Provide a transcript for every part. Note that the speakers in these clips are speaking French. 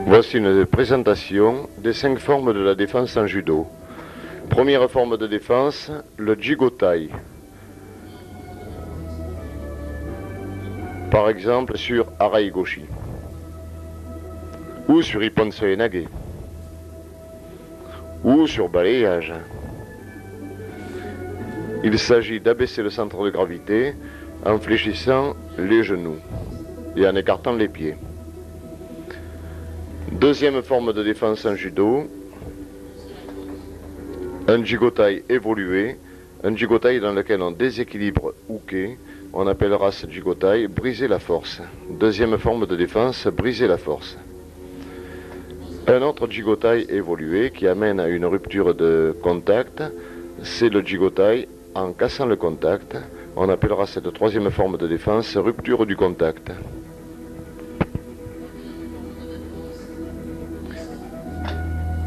Voici une présentation des 5 formes de la défense en judo. Première forme de défense, le Jigotai. Par exemple sur Arai Goshi. Ou sur Ippon Soenage. Ou sur balayage. Il s'agit d'abaisser le centre de gravité en fléchissant les genoux et en écartant les pieds. Deuxième forme de défense en judo, un Jigotai évolué, un Jigotai dans lequel on déséquilibre Uke, on appellera ce Jigotai briser la force. Deuxième forme de défense, briser la force. Un autre Jigotai évolué qui amène à une rupture de contact, c'est le Jigotai en cassant le contact. On appellera cette troisième forme de défense rupture du contact.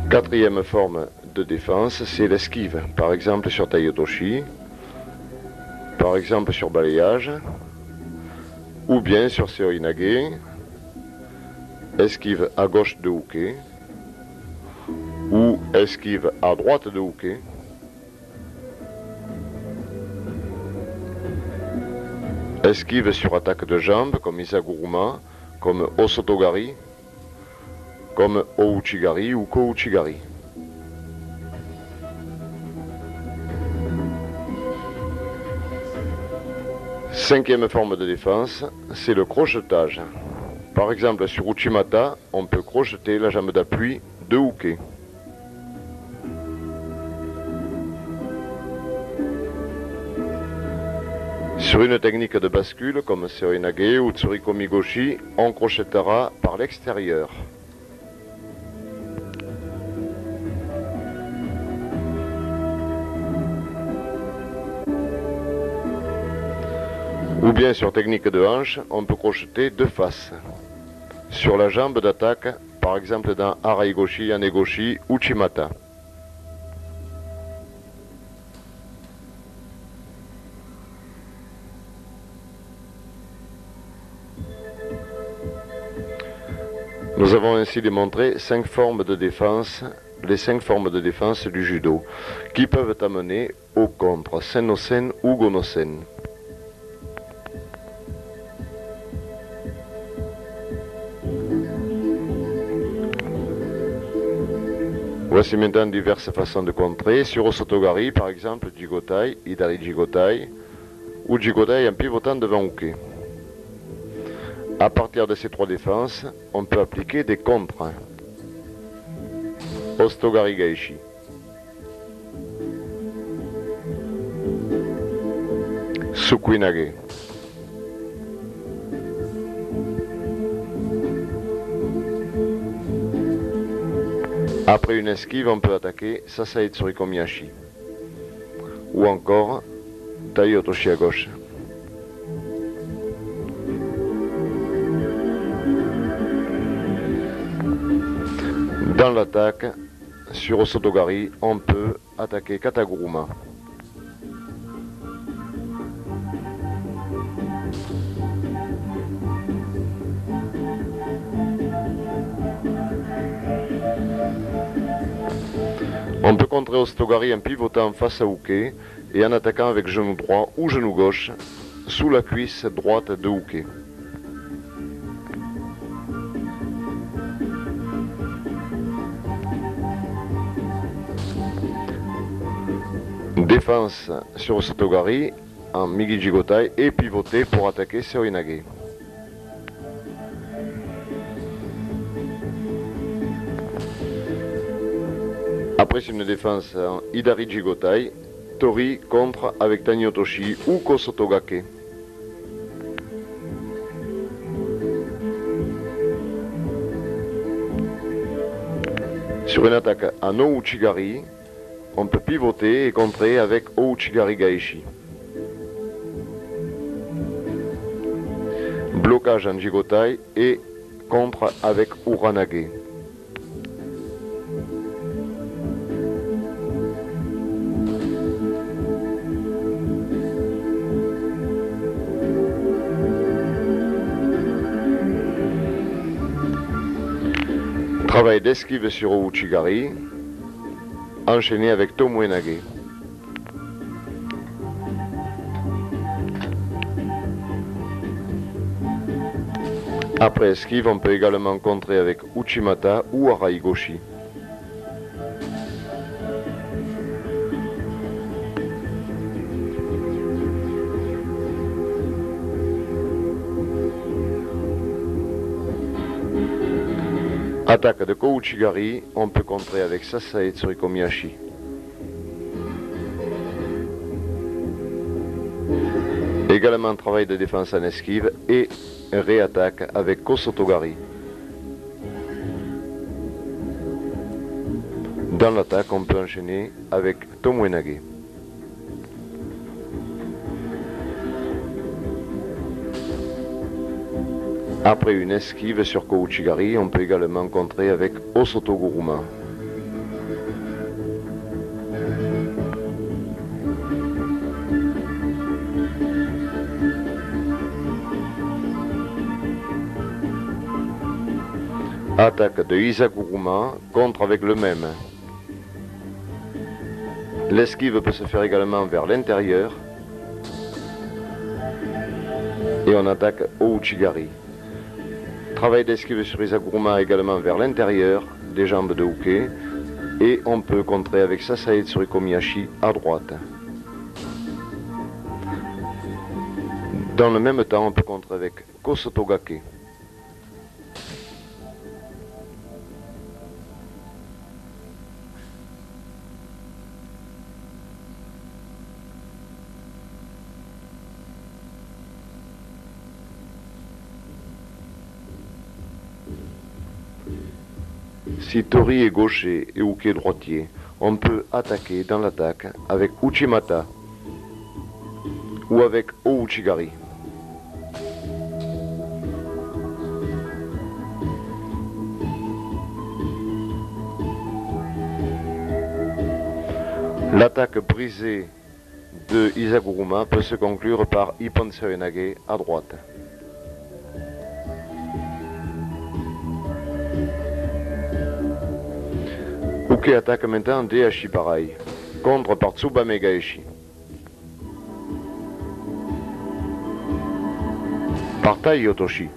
Quatrième forme de défense, c'est l'esquive, par exemple sur Taiotoshi, par exemple sur balayage, ou bien sur Seoinage, esquive à gauche de Uke, ou esquive à droite de Uke, esquive sur attaque de jambes comme Isaguruma, comme Osotogari, comme Ouchigari ou Kouchigari. Cinquième forme de défense, c'est le crochetage. Par exemple, sur Uchimata, on peut crocheter la jambe d'appui de Uke. Sur une technique de bascule comme Seoinage ou Tsurikomi Goshi, on crochettera par l'extérieur. Ou bien sur technique de hanche, on peut crocheter de face. Sur la jambe d'attaque, par exemple dans Arai Goshi, Anegoshi, Uchimata. Nous avons ainsi démontré 5 formes de défense, les 5 formes de défense du judo, qui peuvent amener au contre, Sen-no-sen ou Go-no-sen. Voici maintenant diverses façons de contrer. Sur Osotogari, par exemple, Jigotai, Idari Jigotai, ou Jigotai en pivotant devant Uke. À partir de ces 3 défenses, on peut appliquer des contres. Ostogari Gaishi. Sukuinage. Après une esquive, on peut attaquer Sasai Tsurikomiyashi. Ou encore Taiotoshi à gauche. Dans l'attaque, sur Osotogari, on peut attaquer Kataguruma. On peut contrer Osotogari en pivotant face à Uke et en attaquant avec genou droit ou genou gauche sous la cuisse droite de Uke. Défense sur Osotogari en Migi Jigotai et pivoter pour attaquer Seoinage. Après une défense en Idari Jigotai, Tori contre avec Tanyotoshi ou Kosotogake. Sur une attaque en Ouchigari, on peut pivoter et contrer avec Ouchigari Gaishi. Blocage en Jigotai et contre avec Uranage. Travail d'esquive sur Ouchigari, enchaîné avec Tomoenage. Après esquive, on peut également contrer avec Uchimata ou Araigoshi. Attaque de Kouchigari, on peut contrer avec Sasae Tsurikomiyashi. Également travail de défense en esquive et réattaque avec Kosotogari. Dans l'attaque, on peut enchaîner avec Tomoenage. Après une esquive sur Kouchigari, on peut également contrer avec Osotoguruma. Attaque de Isaguruma, contre avec le même. L'esquive peut se faire également vers l'intérieur. Et on attaque Ouchigari. Travail d'esquive sur Isaguruma également vers l'intérieur des jambes de Uke. Et on peut contrer avec Sasae Tsurikomiyashi à droite. Dans le même temps, on peut contrer avec Kosotogake. Si Tori est gaucher et Uke droitier, on peut attaquer dans l'attaque avec Uchimata ou avec Ouchigari. L'attaque brisée de Isaguruma peut se conclure par Ippon Seoinage à droite. Uke attaque maintenant Deashi pareil, contre par Tsubame Gaeshi. Par Tai Yotoshi.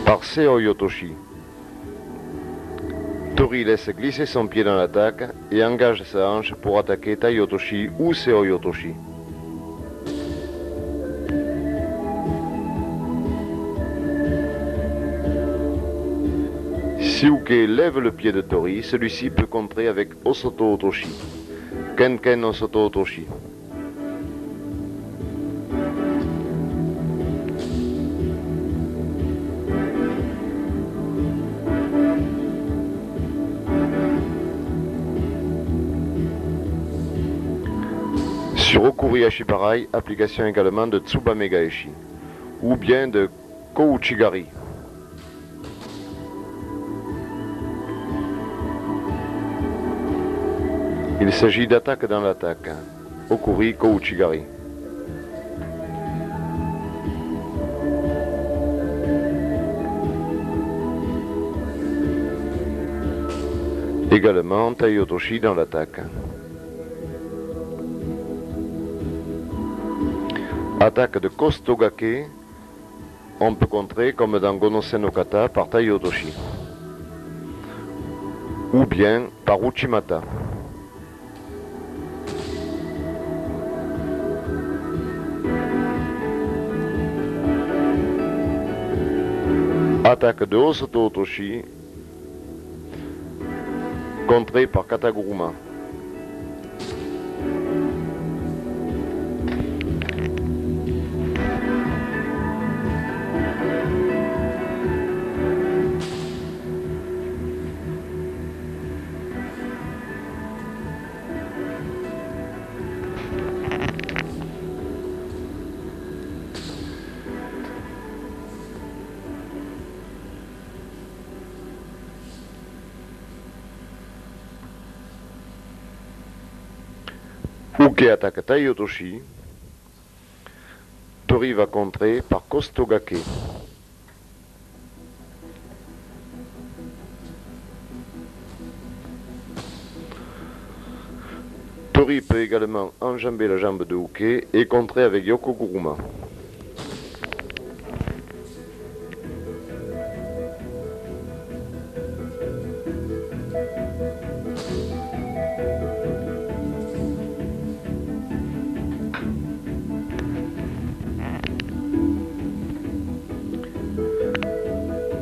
Par Seo Yotoshi. Tori laisse glisser son pied dans l'attaque et engage sa hanche pour attaquer Tai Yotoshi ou Seo Yotoshi. Si Uke lève le pied de Tori, celui-ci peut contrer avec Osoto Otoshi. Kenken Osoto Otoshi. Sur Okuri Ashiparai, application également de Tsubame Gaeshi ou bien de Kouchigari. Il s'agit d'attaque dans l'attaque. Okuri Kouchigari. Également Tai Yotoshi dans l'attaque. Attaque de Kosotogake, on peut contrer comme dans Gonosen no Kata par Tai Yotoshi. Ou bien par Uchimata. Attaque de Osoto Otoshi, contrée par Kataguruma. Uke attaque Tai Otoshi. Tori va contrer par Kostogake. Tori peut également enjamber la jambe de Uke et contrer avec Yokoguruma.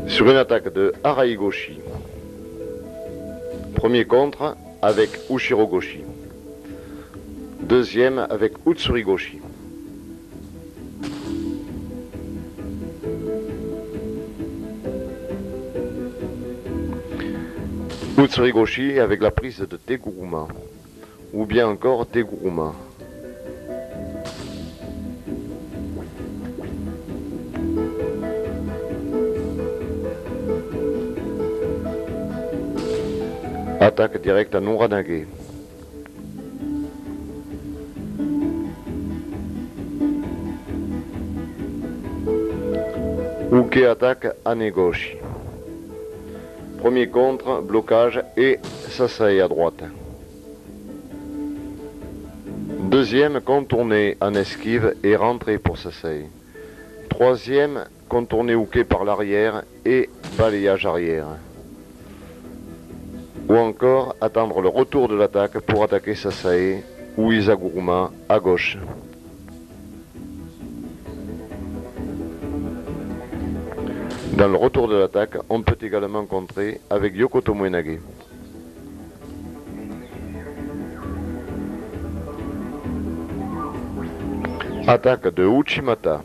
Sur une attaque de Araigoshi, premier contre avec Ushirogoshi, deuxième avec Utsurigoshi. Utsurigoshi avec la prise de Teguruma, ou bien encore Teguruma. Attaque directe à Nuranage. Uke attaque à Negoshi. Premier contre, blocage et Sasai à droite. Deuxième, contourné en esquive et rentrée pour Sasai. Troisième, contourné Uke par l'arrière et balayage arrière. Ou encore attendre le retour de l'attaque pour attaquer Sasai ou Izaguruma à gauche. Dans le retour de l'attaque, on peut également contrer avec Yokoto Moenage. Attaque de Uchimata.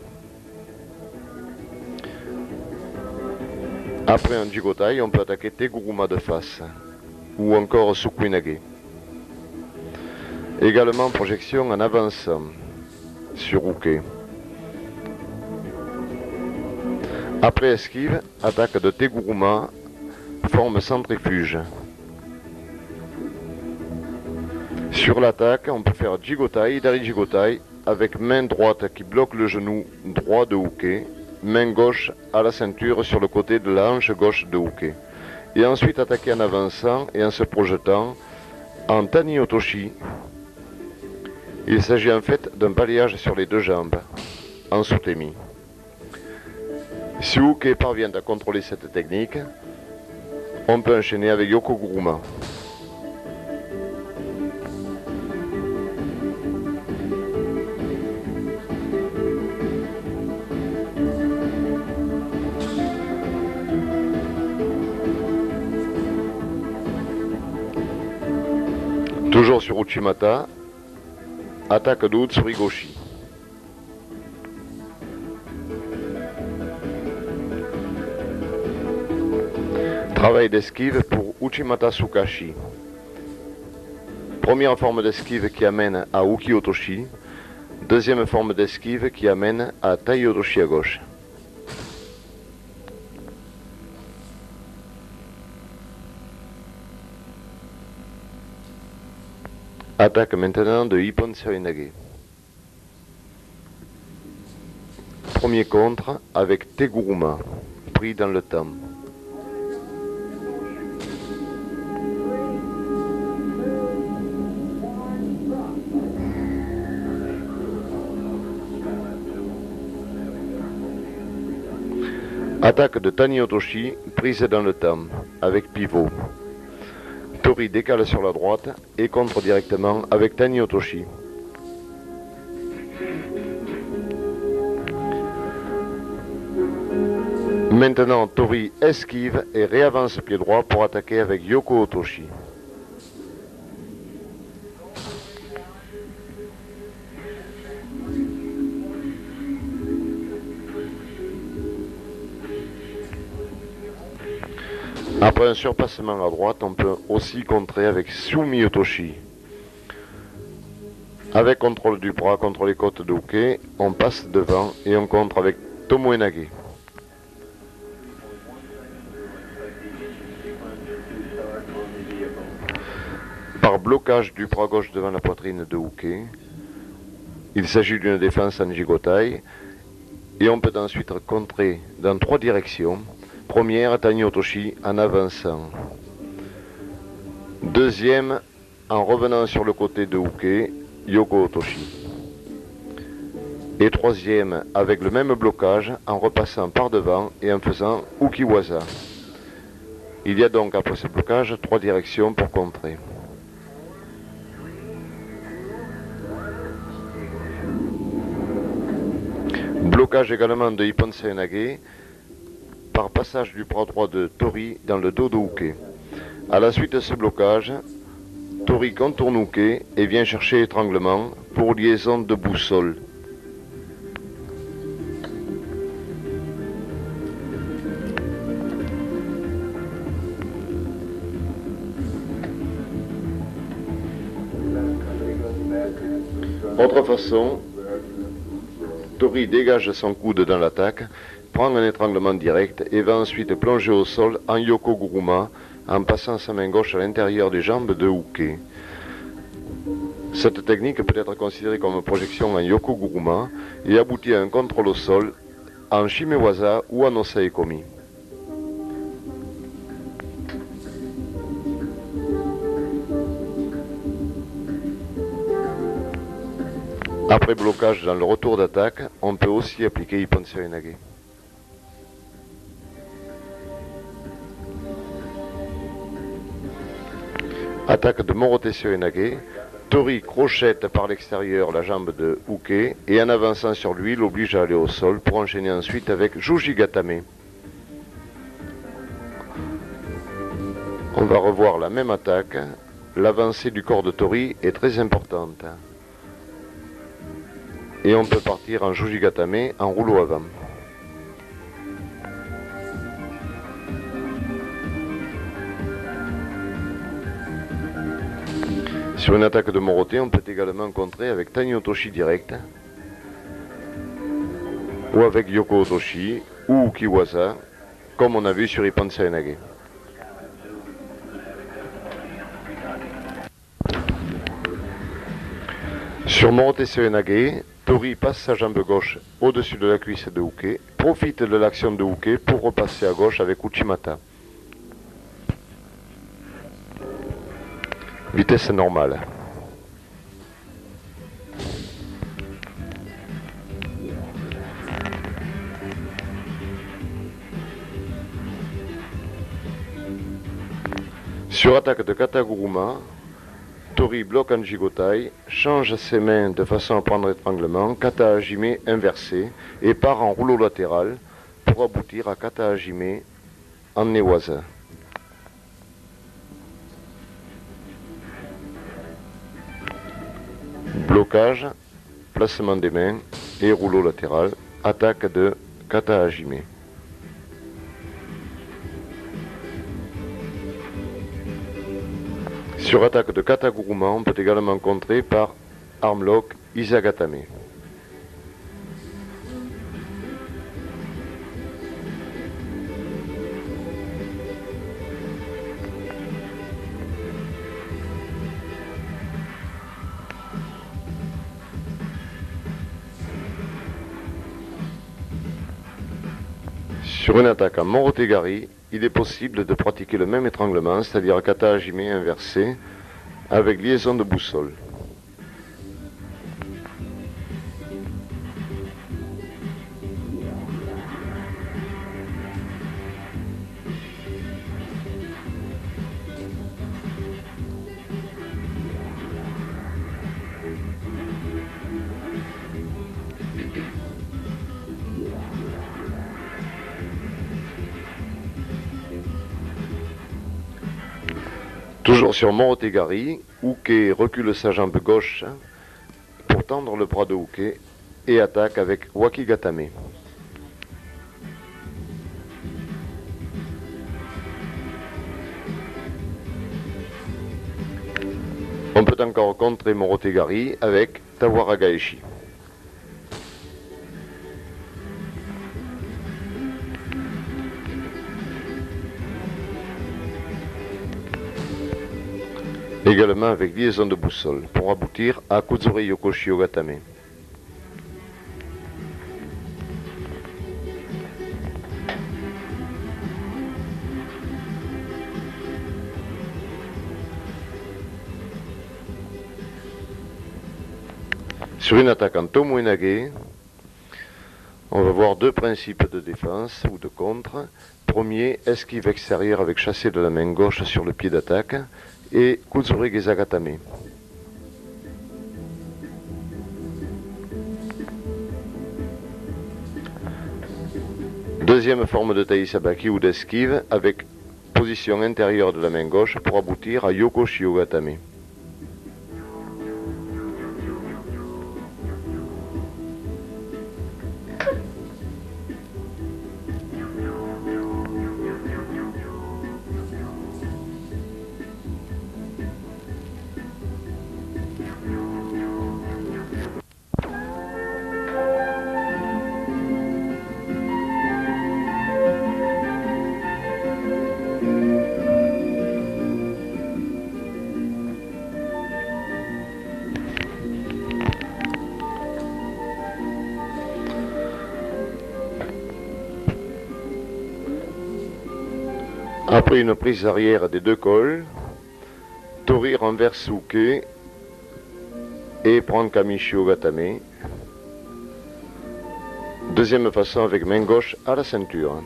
Après un Jigotai, on peut attaquer Teguruma de face, ou encore Sukuinage. Également projection en avançant sur Uke. Après esquive, attaque de Teguruma, forme centrifuge. Sur l'attaque, on peut faire Jigotai, Dari Jigotai, avec main droite qui bloque le genou droit de Uke, main gauche à la ceinture sur le côté de la hanche gauche de Uke. Et ensuite attaquer en avançant et en se projetant en Tani Otoshi. Il s'agit en fait d'un balayage sur les deux jambes, en Sutemi. Si Uke parvient à contrôler cette technique, on peut enchaîner avec Yokoguruma. Toujours sur Uchimata, attaque de Utsurigoshi. Travail d'esquive pour Uchimata Sukashi. Première forme d'esquive qui amène à Uki Otoshi. Deuxième forme d'esquive qui amène à Tai Otoshi à gauche. Attaque maintenant de Ippon Serinage. Premier contre avec Teguruma, pris dans le temps. Attaque de Tani Otoshi, prise dans le temps, avec pivot. Tori décale sur la droite et contre directement avec Tani Otoshi. Maintenant, Tori esquive et réavance pied droit pour attaquer avec Yoko Otoshi. Après un surpassement à droite, on peut aussi contrer avec Sumi Otoshi. Avec contrôle du bras contre les côtes de Uke, on passe devant et on contre avec Tomoenage. Par blocage du bras gauche devant la poitrine de Uke. Il s'agit d'une défense en Jigotai. Et on peut ensuite contrer dans 3 directions. Première, Tani Otoshi en avançant. Deuxième, en revenant sur le côté de Uke, Yoko Otoshi. Et troisième, avec le même blocage, en repassant par devant et en faisant Ukiwaza. Il y a donc après ce blocage 3 directions pour contrer. Blocage également de Ippon Seoi-nage par passage du bras droit de Tori dans le dos de Uke. À la suite de ce blocage, Tori contourne Uke et vient chercher étranglement pour liaison de boussole. Autre façon, Tori dégage son coude dans l'attaque, prend un étranglement direct et va ensuite plonger au sol en Yokoguruma en passant sa main gauche à l'intérieur des jambes de Uke. Cette technique peut être considérée comme projection en Yokoguruma et aboutit à un contrôle au sol en Shimewaza ou en Osaekomi. Après blocage dans le retour d'attaque, on peut aussi appliquer Ippon Seoi-nage. Attaque de Morote Seoi-nage. Tori crochette par l'extérieur la jambe de Uke et en avançant sur lui l'oblige à aller au sol pour enchaîner ensuite avec Jujigatame. On va revoir la même attaque. L'avancée du corps de Tori est très importante. Et on peut partir en Jujigatame en rouleau avant. Sur une attaque de Morote, on peut également contrer avec Tani Otoshi direct, ou avec Yoko Otoshi, ou Ukiwaza, comme on a vu sur Ippon Seoi-nage. Sur Morote Seoi-nage, Tori passe sa jambe gauche au-dessus de la cuisse de Uke, profite de l'action de Uke pour repasser à gauche avec Uchimata. Vitesse normale. Sur attaque de Kataguruma, Tori bloque en Jigotai, change ses mains de façon à prendre étranglement, Kata Hajime inversé et part en rouleau latéral pour aboutir à Kata Hajime en Newaza. Blocage, placement des mains et rouleau latéral, attaque de Kata Hajime. Sur attaque de Kataguruma, on peut également contrer par armlock Izagatame. Sur une attaque en Morotegari, il est possible de pratiquer le même étranglement, c'est-à-dire Kata Hajime inversé, avec liaison de boussole. Toujours sur Morotegari, Uke recule sa jambe gauche pour tendre le bras de Uke et attaque avec Wakigatame. On peut encore contrer Morotegari avec Tawaragaeshi. Également avec liaison de boussole pour aboutir à Kuzure Yokoshi Ogatame. Sur une attaque en Tomo Inage, on va voir deux principes de défense ou de contre. Premier, esquive extérieure avec chassé de la main gauche sur le pied d'attaque et Kuzure Gezagatame. Deuxième forme de taisabaki ou d'esquive avec position intérieure de la main gauche pour aboutir à Yokoshi Ogatame. Après une prise arrière des deux cols, Tori renverse Uke et prend Kamishi Ogatame. Deuxième façon avec main gauche à la ceinture.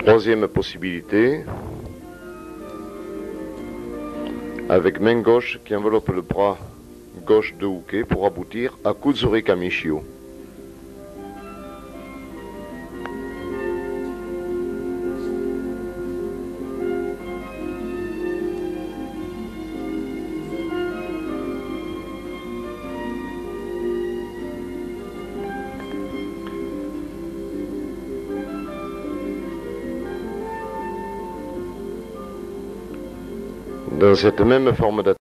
Troisième possibilité, avec main gauche qui enveloppe le bras gauche de Uke pour aboutir à Kuzure Kamishio. Dans cette même forme d'attaque,